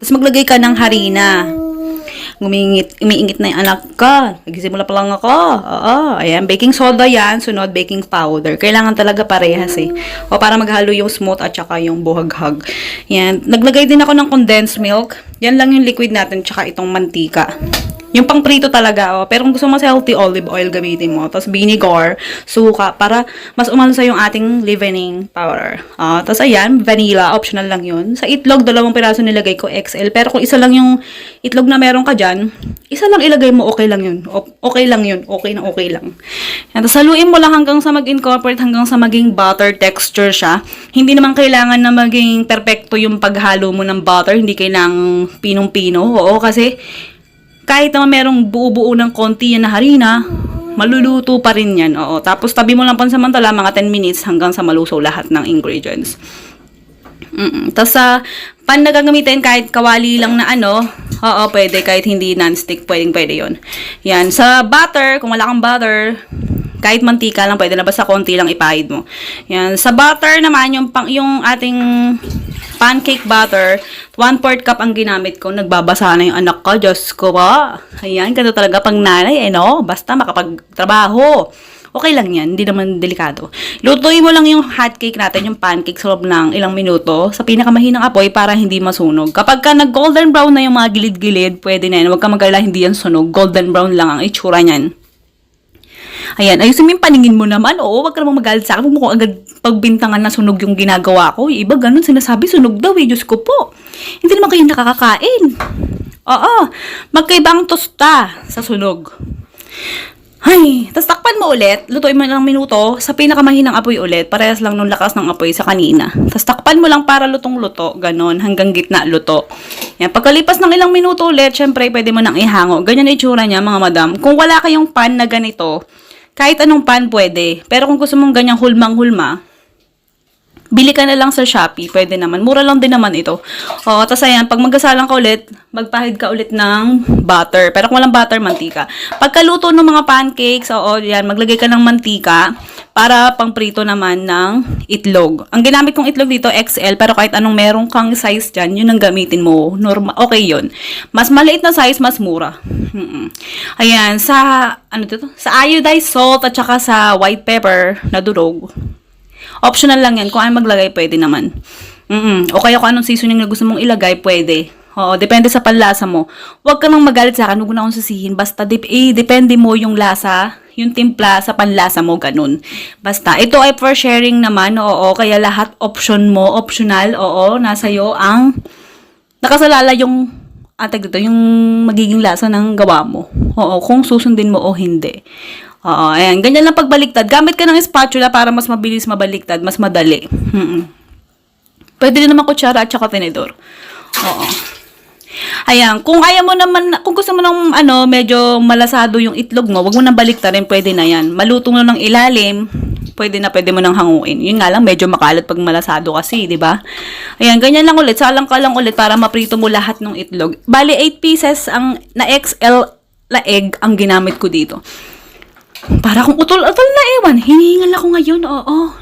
Tapos maglagay ka ng harina. Umiingit na yung anak ka. Nagsisimula pa lang ako. Oo, ayan. Baking soda yan. Sunod, baking powder. Kailangan talaga parehas eh. O para maghalo yung smooth at saka yung buhaghag. Yan. Naglagay din ako ng condensed milk. Yan lang yung liquid natin tsaka itong mantika. Yung pang prito talaga, oh. Pero kung gusto mo sa healthy, olive oil gamitin mo. Tapos vinegar, suka, para mas umalsa yung ating leavening powder. Tapos ayan, vanilla, optional lang yun. Sa itlog, 2 piraso nilagay ko XL. Pero kung isa lang yung itlog na meron ka dyan, isa lang ilagay mo, okay lang yun. Okay lang yun. Okay na okay lang. Yan, tapos haluin mo lang hanggang sa mag-incorporate, hanggang sa maging butter texture siya. Hindi naman kailangan na maging perfecto yung paghalo mo ng butter. Hindi kailangang pinong-pino. Oo, kasi kahit naman merong buo-buo ng konti yan na harina, maluluto pa rin yan. Oo. Tapos tabi mo lang pansamantala mga 10 minutes hanggang sa malusaw lahat ng ingredients. Tapos sa pan na gagamitin, kahit kawali lang na ano, oo, pwede. Kahit hindi non-stick, pwede yun. Yan. Sa butter, kung wala kang butter, kahit mantika lang, pwede na basta konti lang ipahid mo. Yan. Sa butter naman, yung ating pancake butter, 1/4 cup ang ginamit ko. Nagbabasa na yung anak ko. Diyos ko ba? Ayan, ganito talaga pang nanay, no? Basta makapagtrabaho. Okay lang yan, hindi naman delikado. Lutuin mo lang yung hot cake natin, yung pancake sa loob ng ilang minuto sa pinakamahinang apoy para hindi masunog. Kapag ka nag-golden brown na yung mga gilid-gilid, pwede na yan. Huwag ka mag-alala, hindi yan sunog. Golden brown lang ang itsura niyan. Ayan, ayusin mo yung paningin mo naman. Oo, wag ka namang magalit sa akin. Huwag mo kung agad pagbintangan na sunog yung ginagawa ko. Yung iba ganun, sinasabi sunog daw eh. Diyos ko po. Hindi naman kayo nakakakain. Oo, magkaiba ang tosta sa sunog. Ay, tapos takpan mo ulit. Lutuin mo ng minuto sa pinakamahinang apoy ulit. Parehas lang nung lakas ng apoy sa kanina. Tapos takpan mo lang para lutong-luto. Ganon, hanggang gitna luto. Yan, pagkalipas ng ilang minuto ulit, syempre pwede mo nang ihango. Ganyan na itsura niya mga madam. Kung wala kayong pan na ganito, kahit anong pan pwede. Pero kung gusto mong ganyang hulmang-hulma, bili ka na lang sa Shopee. Pwede naman. Mura lang din naman ito. O, tapos ayan, pag magkasalang ka ulit, magpahid ka ulit ng butter. Pero kung walang butter, mantika. Pagkaluto ng mga pancakes, oo, yan, maglagay ka ng mantika para pangprito naman ng itlog. Ang ginamit kong itlog dito, XL, pero kahit anong meron kang size dyan, yun ang gamitin mo. Normal, okay yun. Mas maliit na size, mas mura. Ayan, sa, ano dito? Sa iodized salt at saka sa white pepper na durog. Optional lang yan. Kung ano maglagay, pwede naman. O kaya kung anong seasoning na gusto mong ilagay, pwede. Oo, depende sa panlasa mo. Huwag ka nang magalit sa akin. Huwag na akong sisihin. Basta, depende mo yung lasa, yung timpla sa panlasa mo, ganun. Basta, ito ay for sharing naman. Oo, kaya lahat option mo, optional. Oo, nasa iyo ang nakasalala yung dito, yung magiging lasa ng gawa mo. Oo, kung susundin mo o hindi. Oo, ayan. Ganyan lang pagbaliktad. Gamit ka ng spatula para mas mabilis mabaliktad, mas madali. Pwede din naman kutsara at saka tinidor. Oo. Ayan. Kung ayaw mo naman, kung gusto mo ng medyo malasado yung itlog mo, wag mo nang baliktarin, pwede na yan. Malutong na ng ilalim, pwede mo nang hanguin. Yun nga lang, medyo makalat pag malasado kasi, di ba? Ayan, ganyan lang ulit. Salang ka lang ulit para maprito mo lahat ng itlog. Bali, 8 pieces na XL na egg ang ginamit ko dito. Para kung utol-utol na ewan, hinihingal ako ngayon, oo.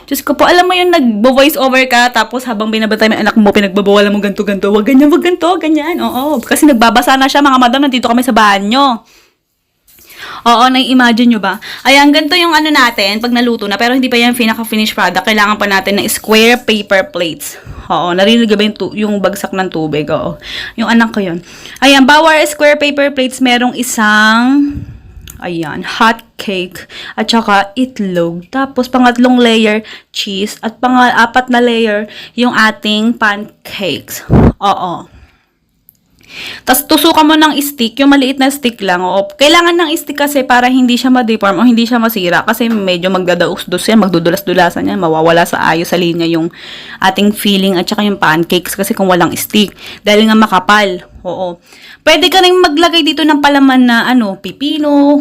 Diyos ko po, alam mo yun, nag-voice over ka, tapos habang binabatay mo anak mo, pinagbabawalan mo ganto-ganto, wag ganyan, ganyan, oo. Kasi nagbabasa na siya, mga madam, nandito kami sa banyo. Oo, nai-imagine nyo ba? Ayan, ganito yung natin, pag naluto na, pero hindi pa yan pinaka-finished product, kailangan pa natin ng square paper plates. Oo, narinig ba yung bagsak ng tubig, oo. Yung anak ko yun. Ayan, bawal square paper plates, merong isang... Ayan, hot cake at saka itlog. Tapos, pangatlong layer, cheese. At pang-apat na layer, yung ating pancakes. Oo. Tapos, tusukan mo ng stick. Yung maliit na stick lang. Oo. Kailangan ng stick kasi para hindi siya ma-deform o hindi siya masira. Kasi medyo magdadaus-dus yan, magdudulas-dulasan yan. Mawawala sa ayos sa linya yung ating filling at saka yung pancakes. Kasi kung walang stick. Dahil nga makapal. Oo. Pwede ka rin maglagay dito ng palaman na pipino,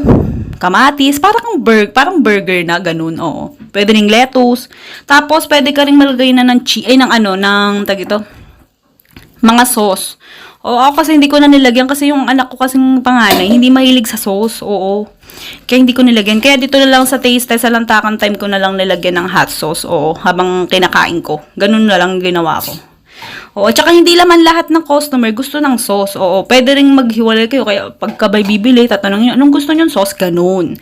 kamatis, parang burger na ganun, oo. Pwede ring lettuce. Tapos pwede ka rin maglagay na ng mga sauce. Oo, ako kasi hindi ko na nilagyan kasi yung anak ko kasing panganay, hindi mahilig sa sauce, oo. Kaya hindi ko nilagyan. Kaya dito na lang sa taste test, sa lantakan time ko na lang nilagyan ng hot sauce, oo, habang kinakain ko. Ganun na lang ginawa ko. Oo, tsaka hindi naman lahat ng customer gusto ng sauce. Oo, pwede ring maghiwalay kayo. Kaya pagka may bibili, tatanungin nyo, anong gusto nyo sauce? Ganun.